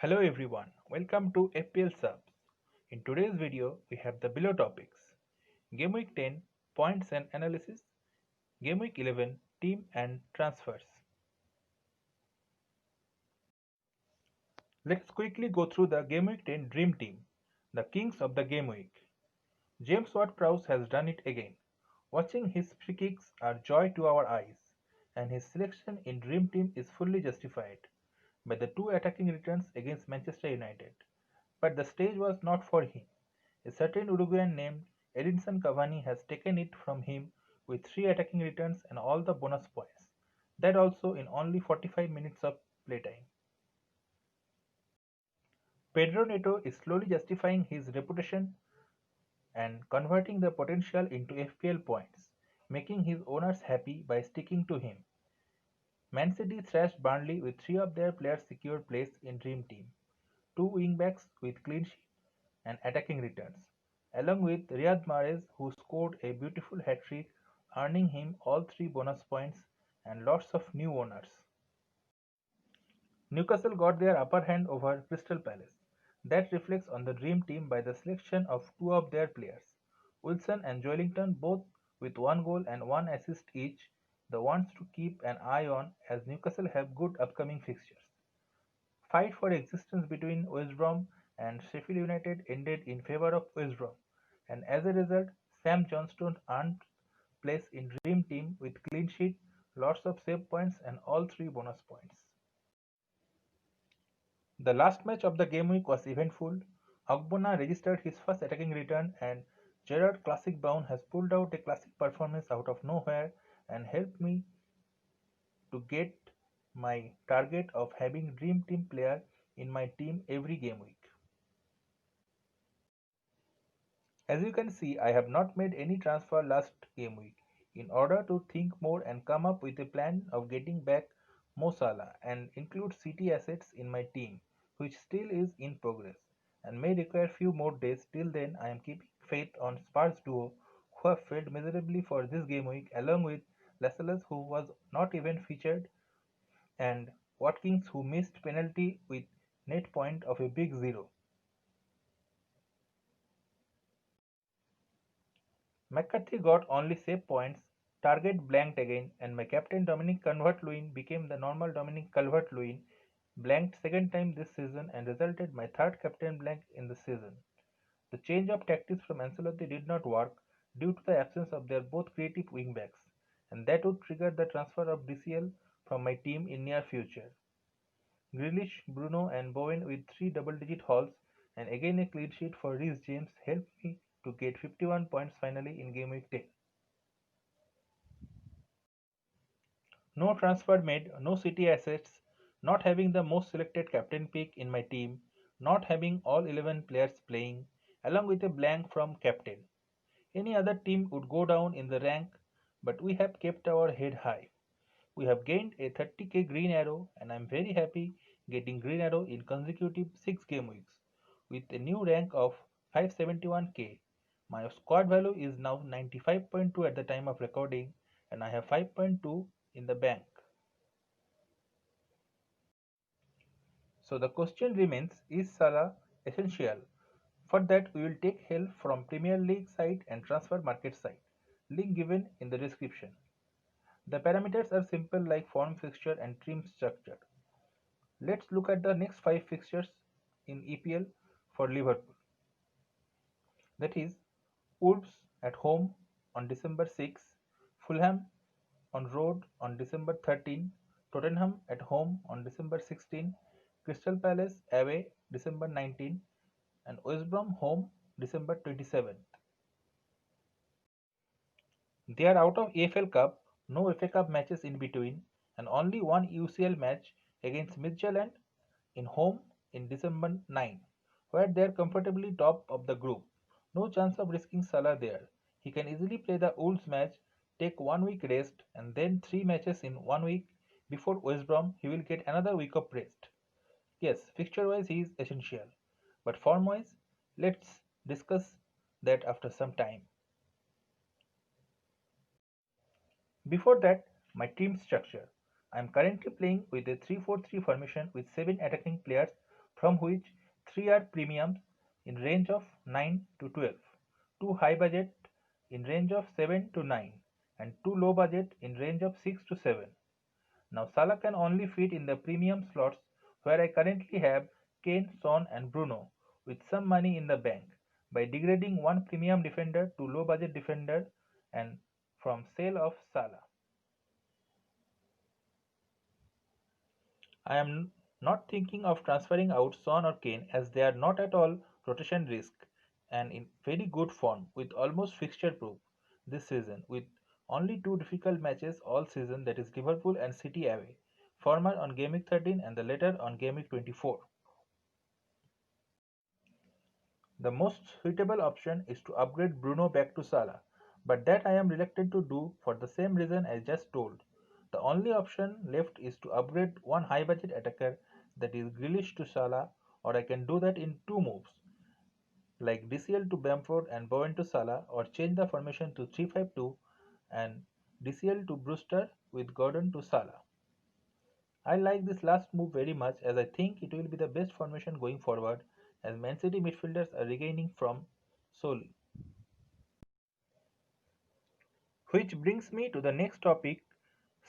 Hello everyone, welcome to FPL Subs. In today's video, we have the below topics: Game Week 10 points and analysis, Game Week 11 team and transfers. Let's quickly go through the Game Week 10 Dream Team, the kings of the Game Week. James Ward-Prowse has done it again. Watching his free kicks are joy to our eyes, and his selection in Dream Team is fully justified by the two attacking returns against Manchester United. But the stage was not for him. A certain Uruguayan named Edinson Cavani has taken it from him with 3 attacking returns and all the bonus points. That also in only 45 minutes of playtime. Pedro Neto is slowly justifying his reputation and converting the potential into FPL points, making his owners happy by sticking to him. Man City thrashed Burnley with 3 of their players secured place in Dream Team, 2 wingbacks with clean sheet and attacking returns, along with Riyad Mahrez who scored a beautiful hat-trick, earning him all 3 bonus points and lots of new owners. Newcastle got their upper hand over Crystal Palace. That reflects on the Dream Team by the selection of 2 of their players, Wilson and Joelinton, both with 1 goal and 1 assist each, the ones to keep an eye on as Newcastle have good upcoming fixtures. Fight for existence between West Brom and Sheffield United ended in favour of West Brom, and as a result, Sam Johnstone earned place in Dream Team with clean sheet, lots of save points, and all 3 bonus points. The last match of the game week was eventful. Ogbonna registered his first attacking return, and Gerard Classic Brown has pulled out a classic performance out of nowhere and helped me to get my target of having Dream Team player in my team every game week. As you can see, I have not made any transfer last game week in order to think more and come up with a plan of getting back Mo Salah and include City assets in my team, which still is in progress and may require few more days. Till then, I am keeping faith on Spurs duo who have failed miserably for this game week, along with Lascelles who was not even featured and Watkins who missed penalty with net point of a big zero. McCarthy got only save points, target blanked again, and my captain Dominic Calvert-Lewin became the normal Dominic Calvert-Lewin, blanked second time this season and resulted my third captain blank in the season. The change of tactics from Ancelotti did not work due to the absence of their both creative wingbacks, and that would trigger the transfer of DCL from my team in near future. Grealish, Bruno and Bowen with 3 double-digit hauls and again a clean sheet for Reece James helped me to get 51 points finally in game week 10. No transfer made, no City assets, not having the most selected captain pick in my team, not having all 11 players playing, along with a blank from captain. Any other team would go down in the rank, but we have kept our head high. We have gained a 30k green arrow and I am very happy getting green arrow in consecutive 6 game weeks with a new rank of 571k. My squad value is now 95.2 at the time of recording and I have 5.2 in the bank. So the question remains, is Salah essential? For that we will take help from Premier League site and transfer market site. Link given in the description. The parameters are simple like form fixture and team structure. Let's look at the next 5 fixtures in EPL for Liverpool. That is Wolves at home on December 6, Fulham on road on December 13, Tottenham at home on December 16, Crystal Palace away December 19, and West Brom home December 27th. They are out of EFL Cup, no FA Cup matches in between, and only one UCL match against Midtjylland in home in December 9, where they are comfortably top of the group. No chance of risking Salah there. He can easily play the Wolves match, take 1 week rest, and then 3 matches in 1 week before West Brom. He will get another week of rest. Yes, fixture wise he is essential, but form wise, let's discuss that after some time. Before that, my team structure. I am currently playing with a 3-4-3 formation with 7 attacking players from which 3 are premiums in range of 9 to 12, 2 high budget in range of 7 to 9, and 2 low budget in range of 6 to 7. Now Salah can only fit in the premium slots where I currently have Kane, Son and Bruno with some money in the bank by degrading one premium defender to low budget defender and from sale of Salah. I am not thinking of transferring out Son or Kane as they are not at all rotation risk and in very good form with almost fixture proof this season with only two difficult matches all season, that is Liverpool and City away, former on game week 13 and the latter on game week 24. The most suitable option is to upgrade Bruno back to Salah, but that I am reluctant to do for the same reason I just told. The only option left is to upgrade one high budget attacker, that is Grealish to Salah, or I can do that in two moves like DCL to Bamford and Bowen to Salah, or change the formation to 3-5-2 and DCL to Brewster with Gordon to Salah. I like this last move very much as I think it will be the best formation going forward as Man City midfielders are regaining from solely. Which brings me to the next topic,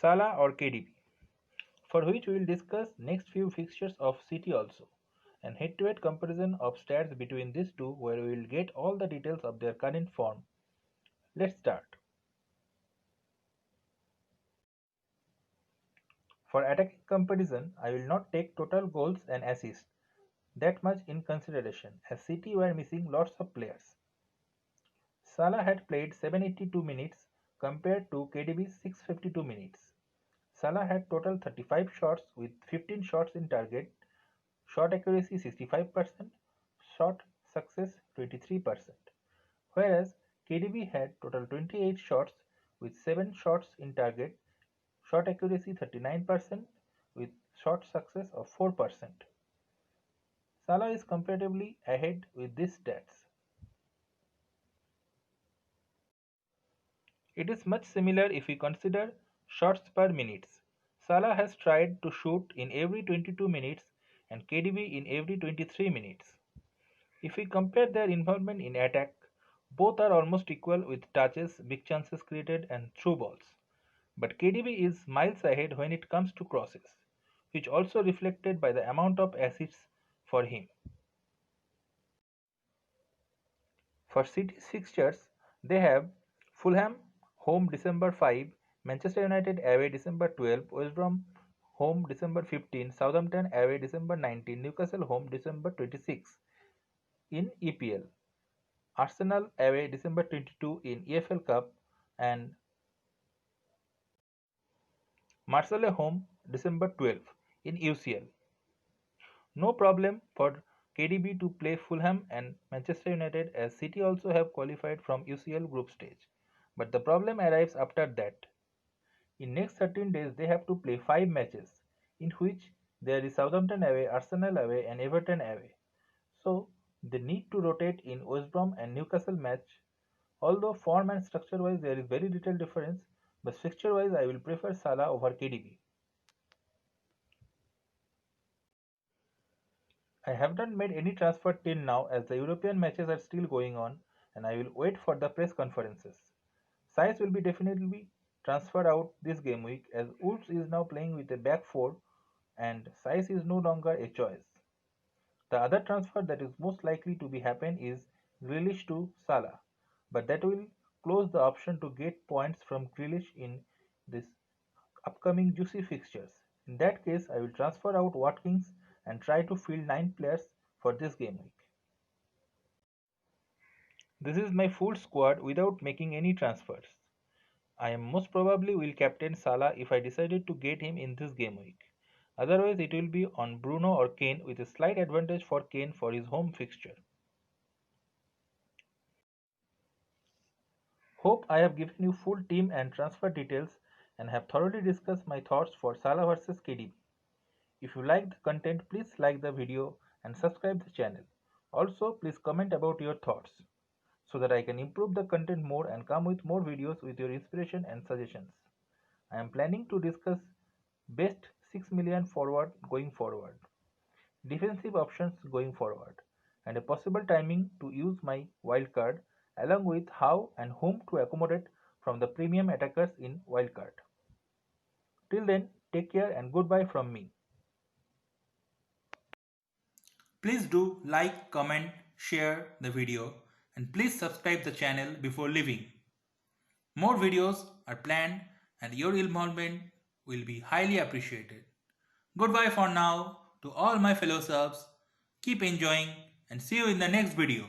Salah or KDB, for which we will discuss next few fixtures of City also, and head-to-head comparison of stats between these two where we will get all the details of their current form. Let's start. For attacking comparison, I will not take total goals and assists that much in consideration as City were missing lots of players. Salah had played 782 minutes compared to KDB's 652 minutes. Salah had total 35 shots with 15 shots in target, shot accuracy 65%, shot success 23%, whereas KDB had total 28 shots with 7 shots in target, shot accuracy 39% with shot success of 4%. Salah is comparatively ahead with these stats. It is much similar if we consider shots per minutes. Salah has tried to shoot in every 22 minutes and KDB in every 23 minutes. If we compare their involvement in attack, both are almost equal with touches, big chances created and through balls. But KDB is miles ahead when it comes to crosses, which also reflected by the amount of assists for him. For City's fixtures, they have Fulham home December 5, Manchester United away December 12, West Brom home December 15, Southampton away December 19, Newcastle home December 26 in EPL, Arsenal away December 22 in EFL Cup, and Marseille home December 12 in UCL. No problem for KDB to play Fulham and Manchester United as City also have qualified from UCL group stage. But the problem arrives after that. In next 13 days they have to play 5 matches in which there is Southampton away, Arsenal away and Everton away. So they need to rotate in West Brom and Newcastle match. Although form and structure wise there is very little difference, but fixture wise I will prefer Salah over KDB. I have not made any transfer till now as the European matches are still going on and I will wait for the press conferences. Saiss will be definitely transferred out this game week as Wolves is now playing with a back four and Saiss is no longer a choice. The other transfer that is most likely to be happen is Grealish to Salah, but that will close the option to get points from Grealish in this upcoming juicy fixtures. In that case, I will transfer out Watkins and try to field 9 players for this game week. This is my full squad without making any transfers. I am most probably will captain Salah if I decided to get him in this game week. Otherwise, it will be on Bruno or Kane with a slight advantage for Kane for his home fixture. Hope I have given you full team and transfer details and have thoroughly discussed my thoughts for Salah vs KDB. If you like the content, please like the video and subscribe the channel. Also, please comment about your thoughts so that I can improve the content more and come with more videos with your inspiration and suggestions. I am planning to discuss best 6 million forward going forward. defensive options going forward, and a possible timing to use my wildcard, along with how and whom to accommodate from the premium attackers in wildcard. Till then, take care and goodbye from me. Please do like, comment, share the video, and please subscribe the channel before leaving. More videos are planned and your involvement will be highly appreciated. Goodbye for now to all my fellow subs. Keep enjoying and see you in the next video.